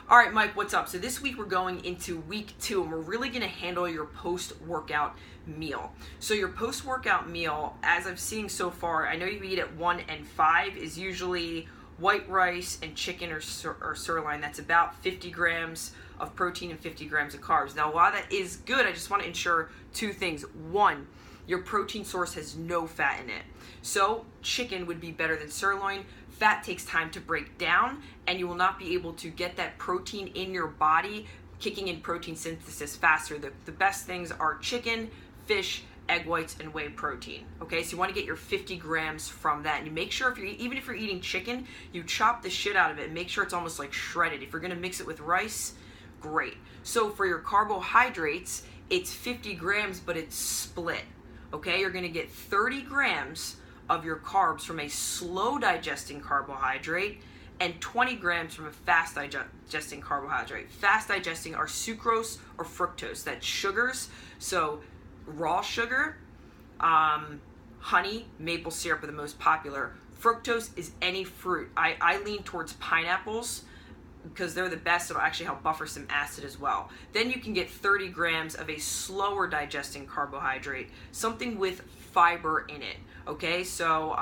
All right, Mike, what's up? So this week we're going into week 2 and we're really going to handle your post-workout meal. So your post-workout meal, as I'm seeing so far, I know you eat at 1 and 5, is usually white rice and chicken or sirloin. That's about 50 grams of protein and 50 grams of carbs. Now, while that is good, I just want to ensure two things. One, your protein source has no fat in it. So chicken would be better than sirloin. Fat takes time to break down, and you will not be able to get that protein in your body, kicking in protein synthesis faster. The best things are chicken, fish, egg whites, and whey protein. Okay, so you want to get your 50 grams from that. And you make sure, even if you're eating chicken, you chop the shit out of it and make sure it's almost like shredded. If you're going to mix it with rice, great. So for your carbohydrates, it's 50 grams, but it's split. Okay, you're going to get 30 grams of your carbs from a slow digesting carbohydrate and 20 grams from a fast digesting carbohydrate. Fast digesting are sucrose or fructose. That's sugars. So raw sugar, honey, maple syrup are the most popular. Fructose is any fruit. I lean towards pineapples because they're the best. It'll actually help buffer some acid as well. Then you can get 30 grams of a slower digesting carbohydrate, something with fiber in it. Okay, so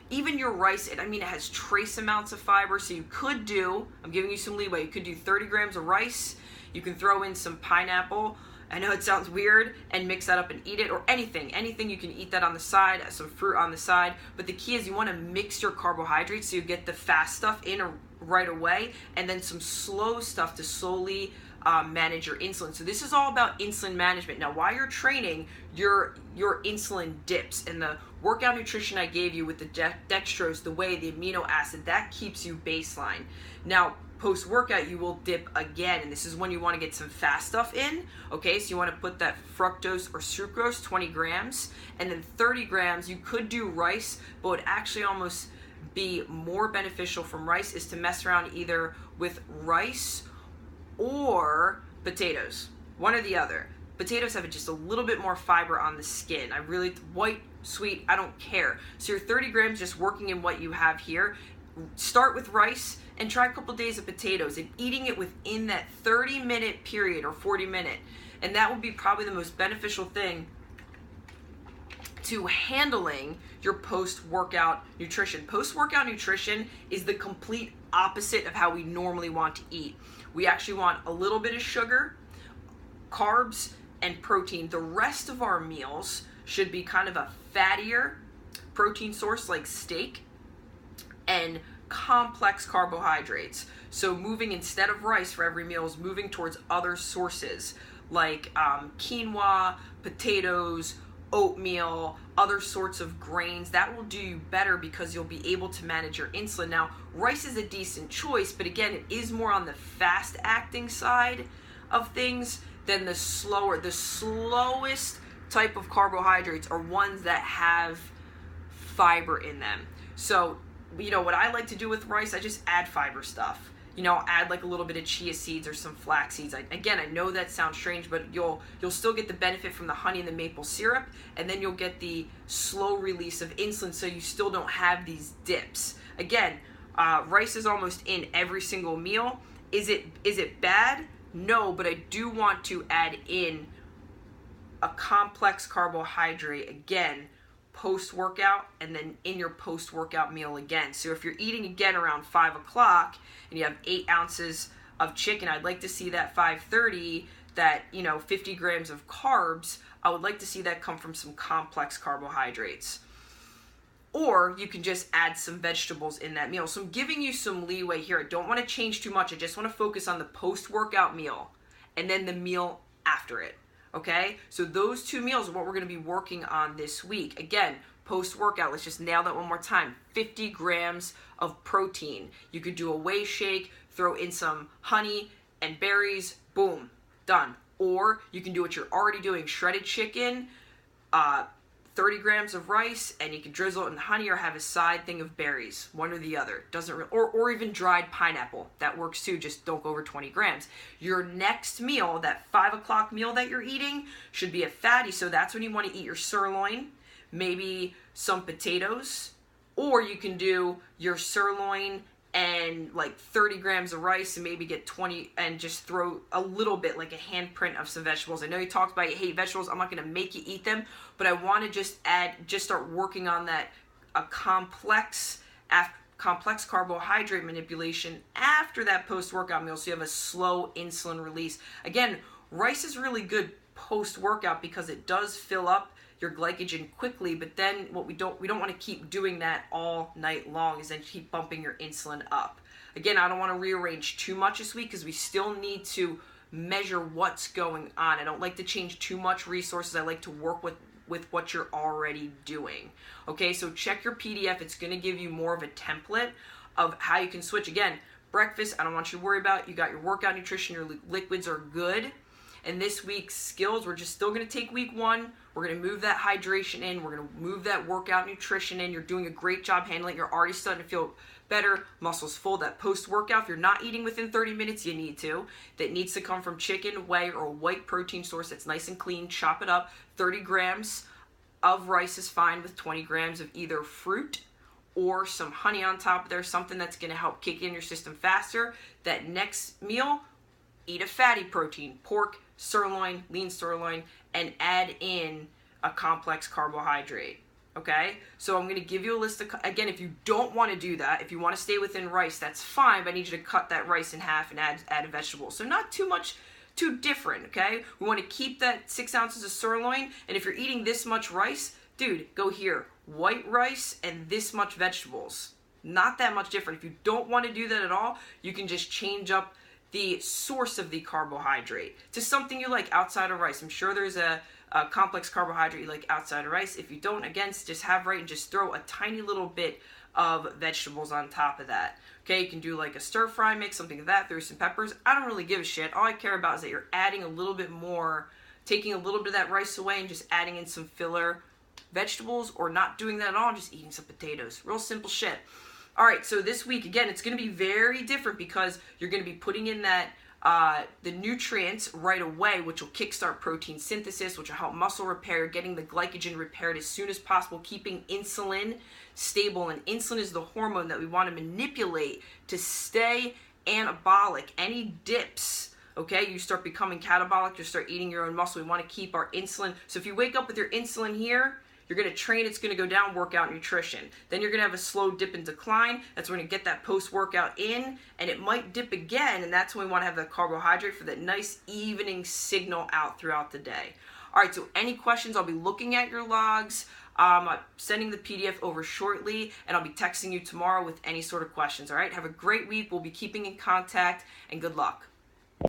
even your rice, it has trace amounts of fiber, so you could do, I'm giving you some leeway, you could do 30 grams of rice, you can throw in some pineapple, I know it sounds weird, and mix that up and eat it, or anything you can eat that on the side, some fruit on the side, but the key is you want to mix your carbohydrates so you get the fast stuff in right away, and then some slow stuff to slowly manage your insulin. So this is all about insulin management. Now, while you're training, your insulin dips, and the workout nutrition I gave you with the dextrose, the whey, the amino acid, that keeps you baseline. Now, post-workout, you will dip again, and this is when you want to get some fast stuff in. Okay, so you want to put that fructose or sucrose, 20 grams, and then 30 grams. You could do rice, but would actually almost be more beneficial from rice is to mess around either with rice or potatoes, one or the other. Potatoes have just a little bit more fiber on the skin. White, sweet, I don't care. So your 30 grams just working in what you have here. Start with rice and try a couple days of potatoes and eating it within that 30-minute period or 40-minute. And that would be probably the most beneficial thing to handling your post-workout nutrition. Post-workout nutrition is the complete opposite of how we normally want to eat. We actually want a little bit of sugar, carbs, and protein. The rest of our meals should be kind of a fattier protein source like steak and complex carbohydrates. So moving, instead of rice for every meal, is moving towards other sources like quinoa, potatoes, oatmeal, other sorts of grains. That will do you better because you'll be able to manage your insulin. Now, rice is a decent choice, but again, it is more on the fast acting side of things than the slowest type of carbohydrates are ones that have fiber in them. So, what I like to do with rice, I just add fiber stuff. Add like a little bit of chia seeds or some flax seeds. I know that sounds strange, but you'll still get the benefit from the honey and the maple syrup, and then you'll get the slow release of insulin, so you still don't have these dips. Again, rice is almost in every single meal. Is it bad? No, but I do want to add in a complex carbohydrate again post-workout, and then in your post-workout meal again. So if you're eating again around 5 o'clock and you have 8 ounces of chicken, I'd like to see that 5:30, that 50 grams of carbs, I would like to see that come from some complex carbohydrates. Or you can just add some vegetables in that meal. So I'm giving you some leeway here. I don't want to change too much. I just want to focus on the post-workout meal and then the meal after it. Okay, so those 2 meals are what we're going to be working on this week. Again, post-workout, let's just nail that one more time. 50 grams of protein. You could do a whey shake, throw in some honey and berries, boom, done. Or you can do what you're already doing, shredded chicken, 30 grams of rice, and you can drizzle it in honey or have a side thing of berries, one or the other. Or even dried pineapple. That works too, just don't go over 20 grams. Your next meal, that 5 o'clock meal that you're eating, should be a fatty, so that's when you want to eat your sirloin, maybe some potatoes, or you can do your sirloin and like 30 grams of rice, and maybe get 20, and just throw a little bit, like a handprint of some vegetables. I know you talked about you hate vegetables. I'm not going to make you eat them, but I want to just start working on that complex carbohydrate manipulation after that post-workout meal, so you have a slow insulin release. Again, rice is really good post-workout because it does fill up your glycogen quickly, but then what we don't want to keep doing that all night long, is then keep bumping your insulin up. Again, I don't want to rearrange too much this week because we still need to measure what's going on. I don't like to change too much resources. I like to work with what you're already doing. Okay, so check your PDF. It's going to give you more of a template of how you can switch. Again, breakfast, I don't want you to worry about. You got your workout nutrition, your liquids are good. And this week's skills, we're just still going to take week 1. We're going to move that hydration in. We're going to move that workout nutrition in. You're doing a great job handling it. You're already starting to feel better. Muscles full. That post-workout, if you're not eating within 30 minutes, you need to. That needs to come from chicken, whey, or a white protein source that's nice and clean. Chop it up. 30 grams of rice is fine with 20 grams of either fruit or some honey on top of there, something that's going to help kick in your system faster. That next meal, eat a fatty protein, pork, sirloin, lean sirloin, and add in a complex carbohydrate. Okay, so I'm going to give you a list of, again, if you don't want to do that, if you want to stay within rice, that's fine, but I need you to cut that rice in half and add a vegetable. So not too much, too different, okay? We want to keep that 6 ounces of sirloin, and if you're eating this much rice, dude, go here, white rice and this much vegetables. Not that much different. If you don't want to do that at all, you can just change up the source of the carbohydrate to something you like outside of rice. I'm sure there's a complex carbohydrate you like outside of rice. If you don't, again, just have right and just throw a tiny little bit of vegetables on top of that. Okay, you can do like a stir fry mix, something like that, throw some peppers. I don't really give a shit. All I care about is that you're adding a little bit more, taking a little bit of that rice away and just adding in some filler vegetables, or not doing that at all, just eating some potatoes. Real simple shit. All right, so this week, again, it's going to be very different because you're going to be putting in that the nutrients right away, which will kickstart protein synthesis, which will help muscle repair, getting the glycogen repaired as soon as possible, keeping insulin stable. And insulin is the hormone that we want to manipulate to stay anabolic. Any dips, okay, you start becoming catabolic, you start eating your own muscle. We want to keep our insulin. So if you wake up with your insulin here, you're going to train, it's going to go down, workout, nutrition. Then you're going to have a slow dip and decline. That's when you get that post-workout in, and it might dip again, and that's when we want to have the carbohydrate for that nice evening signal out throughout the day. All right, so any questions, I'll be looking at your logs, sending the PDF over shortly, and I'll be texting you tomorrow with any sort of questions. All right, have a great week. We'll be keeping in contact, and good luck.